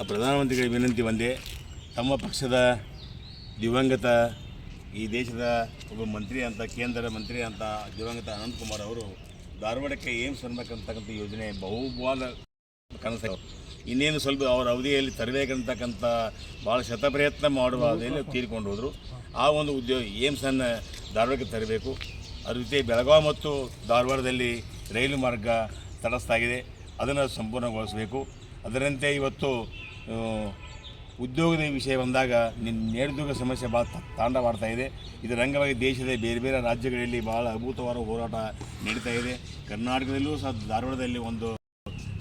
ಪ್ರಧಾನಮಂತ್ರಿಗಳಿಗೆ ವಿನಂತಿ ಒಂದೇ, ತಮ್ಮ ಪಕ್ಷದ ದಿವಂಗತ ಈ ದೇಶದ ಒಬ್ಬ ಮಂತ್ರಿ ಅಂತ, ಕೇಂದ್ರ ಮಂತ್ರಿ ಅಂತ ದಿವಂಗತ ಅನಂತಕುಮಾರ್ ಅವರು ಧಾರವಾಡಕ್ಕೆ ಏಮ್ಸ್ ಅನ್ನಬೇಕಂತಕ್ಕಂಥ ಯೋಜನೆ ಬಹುಬಾಲ ಕನಸು. ಇನ್ನೇನು ಸ್ವಲ್ಪ ಅವರ ಅವಧಿಯಲ್ಲಿ ತರಬೇಕಂತಕ್ಕಂಥ ಭಾಳ ಶತಪ್ರಯತ್ನ ಮಾಡುವ ಅವಧಿಯಲ್ಲಿ ತೀರಿಕೊಂಡು ಹೋದರು. ಆ ಒಂದು ಉದ್ಯೋಗ ಏಮ್ಸನ್ನು ಧಾರವಾಡಕ್ಕೆ ತರಬೇಕು. ಅದ್ರ ಜೊತೆ ಬೆಳಗಾವಿ ಮತ್ತು ಧಾರವಾಡದಲ್ಲಿ ರೈಲು ಮಾರ್ಗ ತಟಸ್ಥಾಗಿದೆ, ಅದನ್ನು ಸಂಪೂರ್ಣಗೊಳಿಸಬೇಕು. ಅದರಂತೆ ಇವತ್ತು ಉದ್ಯೋಗದ ವಿಷಯ ಬಂದಾಗ ನಿರುದ್ಯೋಗ ಸಮಸ್ಯೆ ಭಾಳ ತಾಂಡವಾಡ್ತಾ ಇದೆ. ಇದರ ಅಂಗವಾಗಿ ದೇಶದ ಬೇರೆ ಬೇರೆ ರಾಜ್ಯಗಳಲ್ಲಿ ಭಾಳ ಅಭೂತವಾದ ಹೋರಾಟ ನಡೀತಾ ಇದೆ. ಕರ್ನಾಟಕದಲ್ಲೂ ಸಹ ಧಾರವಾಡದಲ್ಲಿ ಒಂದು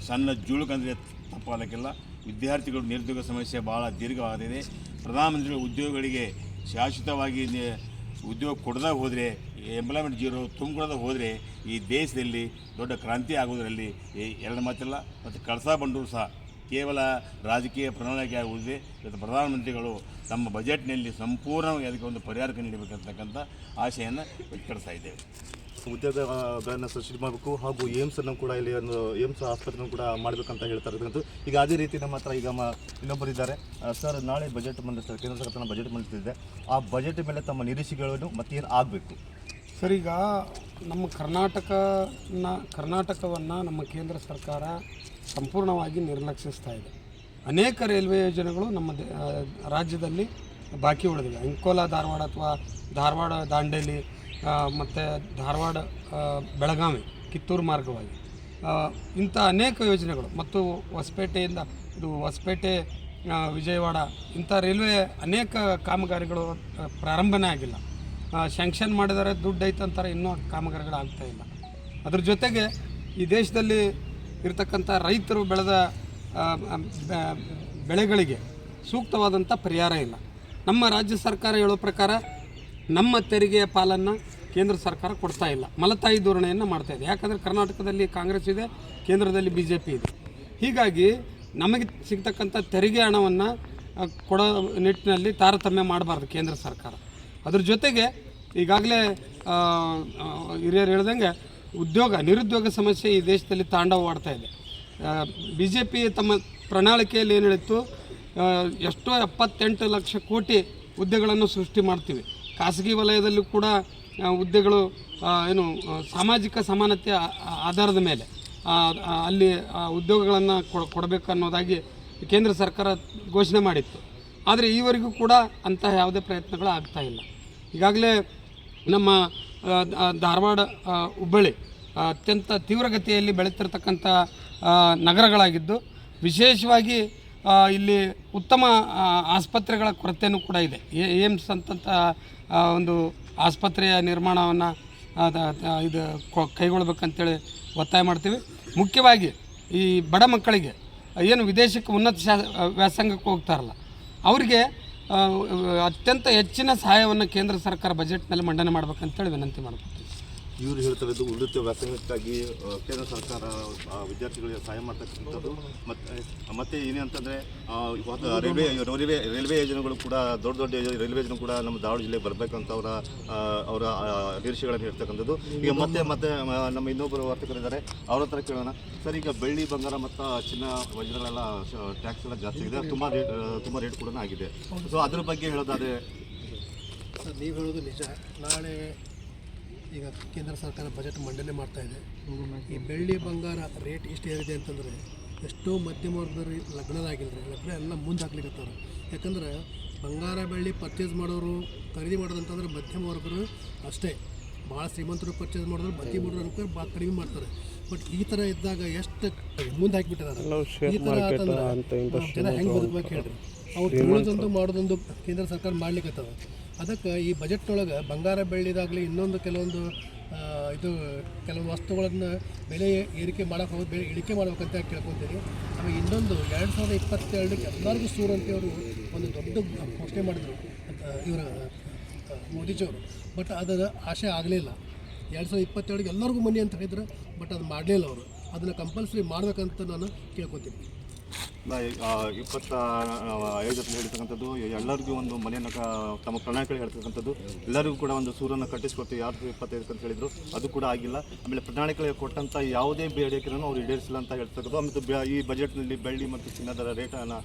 ಸಣ್ಣ ಜುಳುಕಂದರೆ ತಪ್ಪಾಗಲಿಕ್ಕಿಲ್ಲ. ವಿದ್ಯಾರ್ಥಿಗಳು ನಿರುದ್ಯೋಗ ಸಮಸ್ಯೆ ಭಾಳ ದೀರ್ಘವಾಗಿದೆ. ಪ್ರಧಾನಮಂತ್ರಿಗಳು ಉದ್ಯೋಗಗಳಿಗೆ ಶಾಶ್ವತವಾಗಿ ಉದ್ಯೋಗ ಕೊಡದೇ ಹೋದರೆ, ಎಂಪ್ಲಾಯ್ಮೆಂಟ್ ಜೀರೋ ತುಂಬಿಕೊಡದೆ ಹೋದರೆ ಈ ದೇಶದಲ್ಲಿ ದೊಡ್ಡ ಕ್ರಾಂತಿ ಆಗೋದರಲ್ಲಿ ಎರಡು ಮಾತಿಲ್ಲ. ಮತ್ತು ಕಳಸಾ ಬಂಡೂರು ಸಹ ಕೇವಲ ರಾಜಕೀಯ ಪ್ರಣಾಳಿಕೆಯಾಗಿ ಉಳಿದಿದೆ. ಇವತ್ತು ಪ್ರಧಾನಮಂತ್ರಿಗಳು ತಮ್ಮ ಬಜೆಟ್ನಲ್ಲಿ ಸಂಪೂರ್ಣವಾಗಿ ಅದಕ್ಕೆ ಒಂದು ಪರಿಹಾರ ನೀಡಬೇಕಂತಕ್ಕಂಥ ಆಶೆಯನ್ನು ವ್ಯಕ್ತಪಡಿಸ್ತಾ ಇದ್ದೇವೆ. ಉದ್ಯೋಗಗಳನ್ನು ಸೃಷ್ಟಿ ಮಾಡಬೇಕು ಹಾಗೂ ಏಮ್ಸನ್ನು ಕೂಡ ಇಲ್ಲಿ ಒಂದು ಏಮ್ಸ್ ಆಸ್ಪತ್ರೆಯನ್ನು ಕೂಡ ಮಾಡಬೇಕಂತ ಹೇಳ್ತಾ ಇರ್ತಕ್ಕಂಥ. ಈಗ ಅದೇ ರೀತಿ ನಮ್ಮ ಹತ್ರ ಈಗ ಇನ್ನೊಬ್ಬರಿದ್ದಾರೆ. ಸರ್, ನಾಳೆ ಬಜೆಟ್ ಮಂಡಿಸ್ತಾರೆ, ಕೇಂದ್ರ ಸರ್ಕಾರ ಬಜೆಟ್ ಮಂಡಿಸ್ತಿದೆ. ಆ ಬಜೆಟ್ ಮೇಲೆ ತಮ್ಮ ನಿರೀಕ್ಷೆಗಳನ್ನು ಮತ್ತೇನು ಆಗಬೇಕು ಸರ್? ಈಗ ನಮ್ಮ ಕರ್ನಾಟಕವನ್ನು ನಮ್ಮ ಕೇಂದ್ರ ಸರ್ಕಾರ ಸಂಪೂರ್ಣವಾಗಿ ನಿರ್ಲಕ್ಷಿಸ್ತಾ ಇದೆ. ಅನೇಕ ರೈಲ್ವೆ ಯೋಜನೆಗಳು ನಮ್ಮ ರಾಜ್ಯದಲ್ಲಿ ಬಾಕಿ ಉಳಿದಿವೆ. ಅಂಕೋಲಾ ಧಾರವಾಡ ಅಥವಾ ಧಾರವಾಡ ದಾಂಡೇಲಿ ಮತ್ತು ಧಾರವಾಡ ಬೆಳಗಾವಿ ಕಿತ್ತೂರು ಮಾರ್ಗವಾಗಿ ಇಂಥ ಅನೇಕ ಯೋಜನೆಗಳು, ಮತ್ತು ಹೊಸಪೇಟೆ ವಿಜಯವಾಡ ಇಂಥ ರೈಲ್ವೆ ಅನೇಕ ಕಾಮಗಾರಿಗಳು ಪ್ರಾರಂಭನೇ ಆಗಿಲ್ಲ. ಸ್ಯಾಂಕ್ಷನ್ ಮಾಡಿದರೆ ದುಡ್ಡು ಐತಂತಾರೆ, ಇನ್ನೂ ಕಾಮಗಾರಿಗಳು ಆಗ್ತಾಯಿಲ್ಲ. ಅದ್ರ ಜೊತೆಗೆ ಈ ದೇಶದಲ್ಲಿ ಇರತಕ್ಕಂಥ ರೈತರು ಬೆಳೆದ ಬೆಳೆಗಳಿಗೆ ಸೂಕ್ತವಾದಂಥ ಪರಿಹಾರ ಇಲ್ಲ. ನಮ್ಮ ರಾಜ್ಯ ಸರ್ಕಾರ ಹೇಳೋ ಪ್ರಕಾರ ನಮ್ಮ ತೆರಿಗೆಯ ಪಾಲನ್ನು ಕೇಂದ್ರ ಸರ್ಕಾರ ಕೊಡ್ತಾ ಇಲ್ಲ, ಮಲತಾಯಿ ಧೋರಣೆಯನ್ನು ಮಾಡ್ತಾಯಿದೆ. ಯಾಕಂದರೆ ಕರ್ನಾಟಕದಲ್ಲಿ ಕಾಂಗ್ರೆಸ್ ಇದೆ, ಕೇಂದ್ರದಲ್ಲಿ BJP ಇದೆ. ಹೀಗಾಗಿ ನಮಗೆ ಸಿಗ್ತಕ್ಕಂಥ ತೆರಿಗೆ ಹಣವನ್ನು ಕೊಡೋ ನಿಟ್ಟಿನಲ್ಲಿ ತಾರತಮ್ಯ ಮಾಡಬಾರ್ದು ಕೇಂದ್ರ ಸರ್ಕಾರ. ಅದ್ರ ಜೊತೆಗೆ ಈಗಾಗಲೇ ಹಿರಿಯರು ಹೇಳ್ದಂಗೆ ನಿರುದ್ಯೋಗ ಸಮಸ್ಯೆ ಈ ದೇಶದಲ್ಲಿ ತಾಂಡವವಾಡ್ತಾ ಇದೆ. BJP ತಮ್ಮ ಪ್ರಣಾಳಿಕೆಯಲ್ಲಿ ಏನು ಹೇಳಿತ್ತು, ಎಷ್ಟೋ 78 ಲಕ್ಷ ಕೋಟಿ ಹುದ್ದೆಗಳನ್ನು ಸೃಷ್ಟಿ ಮಾಡ್ತೀವಿ. ಖಾಸಗಿ ವಲಯದಲ್ಲೂ ಕೂಡ ಹುದ್ದೆಗಳು ಸಾಮಾಜಿಕ ಸಮಾನತೆ ಆಧಾರದ ಮೇಲೆ ಅಲ್ಲಿ ಉದ್ಯೋಗಗಳನ್ನು ಕೊಡಬೇಕು ಅನ್ನೋದಾಗಿ ಕೇಂದ್ರ ಸರ್ಕಾರ ಘೋಷಣೆ ಮಾಡಿತ್ತು. ಆದರೆ ಈವರೆಗೂ ಕೂಡ ಅಂತಹ ಯಾವುದೇ ಪ್ರಯತ್ನಗಳು ಆಗ್ತಾ ಇಲ್ಲ. ಈಗಾಗಲೇ ನಮ್ಮ ಧಾರವಾಡ, ಹುಬ್ಬಳ್ಳಿ ಅತ್ಯಂತ ತೀವ್ರಗತಿಯಲ್ಲಿ ಬೆಳೀತಿರ್ತಕ್ಕಂಥ ನಗರಗಳಾಗಿದ್ದು, ವಿಶೇಷವಾಗಿ ಇಲ್ಲಿ ಉತ್ತಮ ಆಸ್ಪತ್ರೆಗಳ ಕೊರತೆಯೂ ಕೂಡ ಇದೆ. ಏಮ್ಸ್ ಅಂತಂಥ ಒಂದು ಆಸ್ಪತ್ರೆಯ ನಿರ್ಮಾಣವನ್ನು ಕೈಗೊಳ್ಳಬೇಕಂತೇಳಿ ಒತ್ತಾಯ ಮಾಡ್ತೀವಿ. ಮುಖ್ಯವಾಗಿ ಈ ಬಡ ಮಕ್ಕಳಿಗೆ ಏನು ವಿದೇಶಕ್ಕೆ ಉನ್ನತ ವ್ಯಾಸಂಗಕ್ಕೆ ಹೋಗ್ತಾರಲ್ಲ, ಅವರಿಗೆ ಅತ್ಯಂತ ಹೆಚ್ಚಿನ ಸಹಾಯವನ್ನು ಕೇಂದ್ರ ಸರ್ಕಾರ ಬಜೆಟ್ನಲ್ಲಿ ಮಂಡನೆ ಮಾಡಬೇಕಂತೇಳಿ ವಿನಂತಿ ಮಾಡ್ಕೊತೀವಿ. ಇವರು ಹೇಳ್ತಿರೋದು ಉನ್ನತ ವ್ಯಾಸಂಗಕ್ಕಾಗಿ ಕೇಂದ್ರ ಸರ್ಕಾರ ವಿದ್ಯಾರ್ಥಿಗಳಿಗೆ ಸಹಾಯ ಮಾಡ್ತಕ್ಕಂಥದ್ದು. ಮತ್ತು ಏನೇನಂತಂದರೆ ರೈಲ್ವೆ ಯೋಜನೆಗಳು ಕೂಡ ದೊಡ್ಡ ರೈಲ್ವೆ ಯೋಜನೆ ಕೂಡ ನಮ್ಮ ಧಾರವಾಡ ಜಿಲ್ಲೆಗೆ ಬರಬೇಕಂತ ಅವರ ನಿರೀಕ್ಷೆಗಳನ್ನು ಹೇಳ್ತಕ್ಕಂಥದ್ದು. ಈಗ ಮತ್ತೆ ನಮ್ಮ ಇನ್ನೊಬ್ಬರು ವರ್ತಕರಿದ್ದಾರೆ, ಅವ್ರ ಹತ್ರ ಕೇಳೋಣ. ಸರ್, ಈಗ ಬೆಳ್ಳಿ, ಬಂಗಾರ ಮತ್ತು ಚಿನ್ನ ವಜ್ರಗಳೆಲ್ಲ ಟ್ಯಾಕ್ಸ್ ಎಲ್ಲ ಜಾಸ್ತಿ ಇದೆ, ತುಂಬ ರೇಟ್ ಕೂಡ ಆಗಿದೆ. ಸೊ ಅದ್ರ ಬಗ್ಗೆ ಹೇಳೋದಾದರೆ ಸರ್, ನೀವು ಹೇಳೋದು ನಿಜ. ನಾಳೆ ಈಗ ಕೇಂದ್ರ ಸರ್ಕಾರ ಬಜೆಟ್ ಮಂಡನೆ ಮಾಡ್ತಾ ಇದೆ. ಈ ಬೆಳ್ಳಿ ಬಂಗಾರ ರೇಟ್ ಇಷ್ಟು ಏರಿದೆ ಅಂತಂದರೆ ಎಷ್ಟೋ ಮಧ್ಯಮ ವರ್ಗದವ್ರು ಲಗ್ನ ಎಲ್ಲ ಮುಂದೆ ಹಾಕ್ಲಿಕ್ಕತ್ತಾರೆ. ಯಾಕಂದ್ರೆ ಬಂಗಾರ ಬೆಳ್ಳಿ ಪರ್ಚೇಸ್ ಮಾಡೋರು, ಖರೀದಿ ಮಾಡೋದಂತಂದ್ರೆ ಮಧ್ಯಮ ವರ್ಗರು ಅಷ್ಟೇ. ಭಾಳ ಶ್ರೀಮಂತರು ಪರ್ಚೇಸ್ ಮಾಡಿದ್ರು, ಮಧ್ಯಮ ವರ್ಗರು ಭಾಳ ಕಡಿಮೆ ಮಾಡ್ತಾರೆ. ಬಟ್ ಈ ಥರ ಇದ್ದಾಗ ಎಷ್ಟು ಮುಂದೆ ಹಾಕಿಬಿಟ್ಟಿದ್ದಾರೆ. ಈ ಥರ ಅಂತಂದ್ರೆ ಜನ ಹೆಂಗೆ ಬದುಕಬೇಕು ಹೇಳ್ರಿ. ಅವ್ರು ತಿಳೋದೊಂದು ಮಾಡೋದೊಂದು ಕೇಂದ್ರ ಸರ್ಕಾರ ಮಾಡ್ಲಿಕ್ಕತ್ತದ. ಅದಕ್ಕೆ ಈ ಬಜೆಟ್ನೊಳಗೆ ಬಂಗಾರ ಬೆಳ್ಳಿದಾಗಲಿ ಇನ್ನೊಂದು ಕೆಲವೊಂದು ಕೆಲವೊಂದು ವಸ್ತುಗಳನ್ನು ಬೆಲೆ ಏರಿಕೆ ಮಾಡೋಕೆ ಹೋಗಿ ಬೆಲೆ ಇಳಿಕೆ ಮಾಡ್ಬೇಕಂತ ಕೇಳ್ಕೊತೀನಿ. ಆಮೇಲೆ ಇನ್ನೊಂದು 2022ಕ್ಕೆ ಎಲ್ಲರಿಗೂ ಸೂರು ಅಂತ ಅವರು ಒಂದು ದೊಡ್ಡ ಘೋಷಣೆ ಮಾಡಿದರು ಇವರ ಮೋದಿಜಿಯವರು. ಬಟ್ ಅದರ ಆಶೆ ಆಗಲಿಲ್ಲ. 2027ಗೆ ಎಲ್ಲರಿಗೂ ಮನೆ ಅಂತ ಹೇಳಿದ್ರು, ಬಟ್ ಅದು ಮಾಡಲಿಲ್ಲ ಅವರು. ಅದನ್ನು ಕಂಪಲ್ಸರಿ ಮಾಡಬೇಕಂತ ನಾನು ಕೇಳ್ಕೊತೀನಿ. 2025 ಹೇಳ್ತಕ್ಕಂಥದ್ದು ಎಲ್ಲರಿಗೂ ಒಂದು ಮನೆಯನ್ನು ತಮ್ಮ ಪ್ರಣಾಳಿಕೆ ಹೇಳ್ತಕ್ಕಂಥದ್ದು, ಎಲ್ಲರಿಗೂ ಕೂಡ ಒಂದು ಸೂರನ್ನು ಕಟ್ಟಿಸ್ಕೊಡ್ತೀವಿ 2025 ಅಂತ ಹೇಳಿದ್ರು, ಅದು ಕೂಡ ಆಗಿಲ್ಲ. ಆಮೇಲೆ ಪ್ರಣಾಳಿಕೆ ಕೊಟ್ಟಂಥ ಯಾವುದೇ ಬೇಡಿಕೆಯನ್ನು ಅವ್ರು ಈಡೇರಿಸಿಲ್ಲ ಅಂತ ಹೇಳ್ತಕ್ಕಂಥದ್ದು. ಮತ್ತು ಈ ಬಜೆಟ್ನಲ್ಲಿ ಬೆಳ್ಳಿ ಮತ್ತು ಚಿನ್ನದ ರೇಟನ್ನು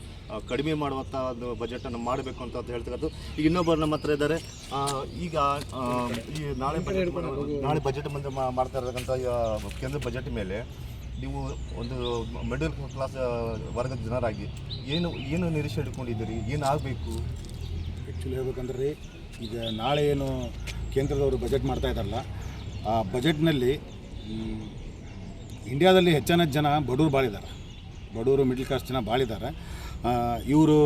ಕಡಿಮೆ ಮಾಡುವಂಥ ಒಂದು ಬಜೆಟನ್ನು ಮಾಡಬೇಕು ಅಂತ ಹೇಳ್ತಕ್ಕಂಥದ್ದು. ಈಗ ಇನ್ನೊಬ್ಬರು ನಮ್ಮ ಹತ್ರ ಇದ್ದಾರೆ. ಈಗ ಈ ನಾಳೆ ಬಜೆಟ್ ಮುಂದೆ ಮಾಡ್ತಾ ಇರತಕ್ಕಂಥ ಕೇಂದ್ರ ಬಜೆಟ್ ಮೇಲೆ ನೀವು ಒಂದು ಮಿಡಲ್ ಕ್ಲಾಸ್ ವರ್ಗದ ಜನರಾಗಿ ಏನು ನಿರೀಕ್ಷೆ ಇಟ್ಕೊಂಡಿದ್ದೀರಿ, ಏನು ಆಗಬೇಕು? ಆ್ಯಕ್ಚುಲಿ ಹೇಳ್ಬೇಕಂದ್ರೆ ರೀ, ಈಗ ನಾಳೆ ಏನು ಕೇಂದ್ರದವರು ಬಜೆಟ್ ಮಾಡ್ತಾ ಇದ್ದಾರಲ್ಲ, ಆ ಬಜೆಟ್ನಲ್ಲಿ ಇಂಡಿಯಾದಲ್ಲಿ ಹೆಚ್ಚಿನ ಜನ ಬಡವರು ಬಾಳಿದ್ದಾರೆ, ಬಡವರು ಮಿಡ್ಲ್ ಕ್ಲಾಸ್ ಜನ ಬಾಳಿದ್ದಾರೆ. ಇವರು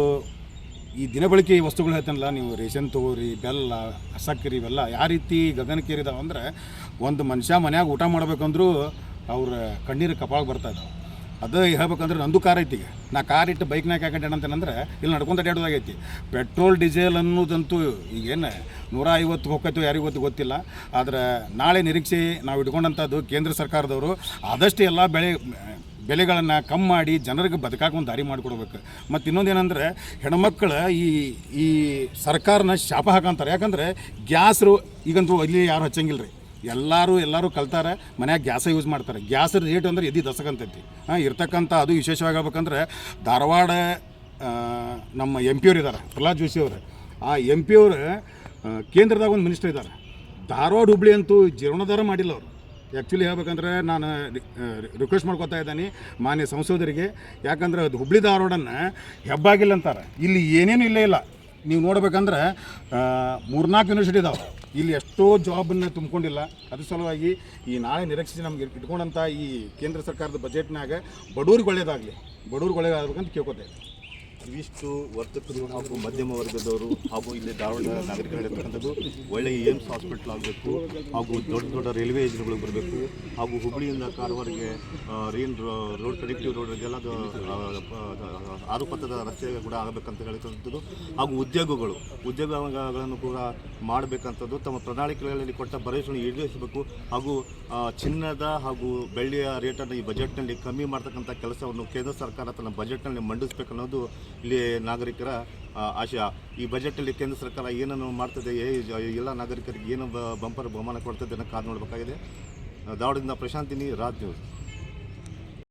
ಈ ದಿನಬಳಕೆ ವಸ್ತುಗಳು ಹೇಳ್ತಾನಲ್ಲ, ನೀವು ರೇಷನ್ ತೊಗೋರಿ, ಬೆಲ್ಲ, ಸಕ್ಕರೆ ಇವೆಲ್ಲ ಯಾವ ರೀತಿ ಗಗನಕ್ಕೇರಿದಾವೆ ಅಂದರೆ, ಒಂದು ಮನುಷ್ಯ ಮನ್ಯಾಗ ಊಟ ಮಾಡ್ಬೇಕಂದ್ರೂ ಅವ್ರ ಕಣ್ಣೀರು ಕಪಾಳ ಬರ್ತಾ ಇದ್ದಾವೆ. ಅದು ಹೇಳ್ಬೇಕಂದ್ರೆ ನಂದು ಕಾರ್ ಐತಿ. ಈಗ ನಾ ಕಾರ್ ಇಟ್ಟು ಬೈಕ್ನಾಗ ಯಾಕೆ ಅಂತಂದ್ರೆ ಇಲ್ಲಿ ನಡ್ಕೊಂತ ಅಡ್ಡಾಡೋದಾಗೈತಿ. ಪೆಟ್ರೋಲ್ ಡೀಸೆಲ್ ಅನ್ನೋದಂತೂ ಈಗೇನು 150 ಹೋಗ್ತೈತೋ ಯಾರಿಗೂ ಗೊತ್ತಿಲ್ಲ. ಆದರೆ ನಾಳೆ ನಿರೀಕ್ಷೆ ನಾವು ಇಟ್ಕೊಂಡಂಥದ್ದು ಕೇಂದ್ರ ಸರ್ಕಾರದವರು ಆದಷ್ಟು ಎಲ್ಲ ಬೆಲೆಗಳನ್ನು ಕಮ್ಮಿ ಮಾಡಿ ಜನರಿಗೆ ಬದುಕಾಕ ಒಂದು ದಾರಿ ಮಾಡಿಕೊಡ್ಬೇಕು. ಮತ್ತು ಇನ್ನೊಂದೇನೆಂದರೆ, ಹೆಣ್ಮಕ್ಳು ಈ ಸರ್ಕಾರನ ಶಾಪ ಹಾಕಂತಾರೆ. ಯಾಕಂದರೆ ಗ್ಯಾಸ್ರು ಈಗಂತೂ ಇಲ್ಲಿ ಯಾರು ಹಚ್ಚಂಗಿಲ್ಲ ರೀ, ಎಲ್ಲರೂ ಕಲ್ತಾರೆ, ಮನ್ಯಾಗ ಗ್ಯಾಸ ಯೂಸ್ ಮಾಡ್ತಾರೆ. ಗ್ಯಾಸ್ ರೇಟ್ ಅಂದರೆ ಎದ್ದು ದಸಕಂತೈತಿ ಇರ್ತಕ್ಕಂಥ. ಅದು ವಿಶೇಷವಾಗಿ ಹೇಳ್ಬೇಕಂದ್ರೆ, ಧಾರವಾಡ ನಮ್ಮ MP ಅವ್ರು ಇದ್ದಾರೆ, ಪ್ರಹ್ಲಾದ್ ಜೋಶಿ ಅವರು. ಆ MP ಅವರು ಕೇಂದ್ರದಾಗ ಒಂದು ಮಿನಿಸ್ಟರ್ ಇದ್ದಾರೆ. ಧಾರವಾಡ ಹುಬ್ಳಿ ಅಂತೂ ಜೀರ್ಣೋದ್ಧಾರ ಮಾಡಿಲ್ಲ ಅವರು. ಆ್ಯಕ್ಚುಲಿ ಹೇಳ್ಬೇಕಂದ್ರೆ ನಾನು ರಿಕ್ವೆಸ್ಟ್ ಮಾಡ್ಕೊತಾ ಇದ್ದೀನಿ ಮಾನ್ಯ ಸಂಸದರಿಗೆ. ಯಾಕಂದ್ರೆ ಅದು ಹುಬ್ಳಿ ಧಾರವಾಡನ್ನು ಹೆಬ್ಬಾಗಿಲ್ಲ ಅಂತಾರೆ. ಇಲ್ಲಿ ಏನೇನು ಇಲ್ಲ. ನೀವು ನೋಡ್ಬೇಕಂದ್ರೆ 3-4 ಯೂನಿವರ್ಸಿಟಿ ಇದಾವೆ. ಇಲ್ಲಿ ಎಷ್ಟೋ ಜಾಬನ್ನು ತುಂಬಿಕೊಂಡಿಲ್ಲ. ಅದ್ರ ಸಲುವಾಗಿ ಈ ನಾಳೆ ನಿರೀಕ್ಷೆ ನಮ್ಗೆ ಇಟ್ಕೊಂಡಂಥ ಈ ಕೇಂದ್ರ ಸರ್ಕಾರದ ಬಜೆಟ್ನಾಗ ಬಡವ್ರಿಗೆ ಒಳ್ಳೇದಾಗಬೇಕಂತ ಕೇಳ್ಕೊತೇವೆ. ಇವಿಷ್ಟು ವರ್ತಕರು ಹಾಗೂ ಮಧ್ಯಮ ವರ್ಗದವರು ಹಾಗೂ ಇಲ್ಲಿ ಧಾರವಾಡ ನಾಗರಿಕರು ಹೇಳಿರ್ತಕ್ಕಂಥದ್ದು ಒಳ್ಳೆಯ ಏಮ್ಸ್ ಹಾಸ್ಪಿಟಲ್ ಆಗಬೇಕು, ಹಾಗೂ ದೊಡ್ಡ ರೈಲ್ವೆ ಯೋಜನೆಗಳು ಬರಬೇಕು, ಹಾಗೂ ಹುಬ್ಬಳ್ಳಿಯಿಂದ ಕಾರವಾರಿಗೆ ರೋಡ್ ಕನೆಕ್ಟಿವ್ ರೋಡ್ ಇದೆಲ್ಲ 6 ಪಥದ ರಸ್ತೆ ಕೂಡ ಆಗಬೇಕಂತ ಹೇಳಿರ್ತಕ್ಕಂಥದ್ದು. ಹಾಗೂ ಉದ್ಯೋಗಗಳನ್ನು ಕೂಡ ಮಾಡಬೇಕಂಥದ್ದು. ತಮ್ಮ ಪ್ರಣಾಳಿಕೆಗಳಲ್ಲಿ ಕೊಟ್ಟ ಭರವಸೆಯನ್ನು ಈಡೇರಿಸಬೇಕು. ಹಾಗೂ ಚಿನ್ನದ ಹಾಗೂ ಬೆಳ್ಳಿಯ ರೇಟನ್ನು ಈ ಬಜೆಟ್ನಲ್ಲಿ ಕಮ್ಮಿ ಮಾಡ್ತಕ್ಕಂಥ ಕೆಲಸವನ್ನು ಕೇಂದ್ರ ಸರ್ಕಾರ ತನ್ನ ಬಜೆಟ್ನಲ್ಲಿ ಮಂಡಿಸಬೇಕು ಅನ್ನೋದು ಇಲ್ಲಿ ನಾಗರಿಕರ ಆಶಯ. ಈ ಬಜೆಟಲ್ಲಿ ಕೇಂದ್ರ ಸರ್ಕಾರ ಏನನ್ನು ಮಾಡ್ತದೆ, ಎಲ್ಲ ನಾಗರಿಕರಿಗೆ ಏನು ಬಂಪರ್ ಬಹುಮಾನ ಕೊಡ್ತದೆ ಅನ್ನೋ ಕಾದು ನೋಡಬೇಕಾಗಿದೆ. ಧಾರವಾಡದಿಂದ ಪ್ರಶಾಂತಿನಿ, ರಾಜ್ ನ್ಯೂಸ್.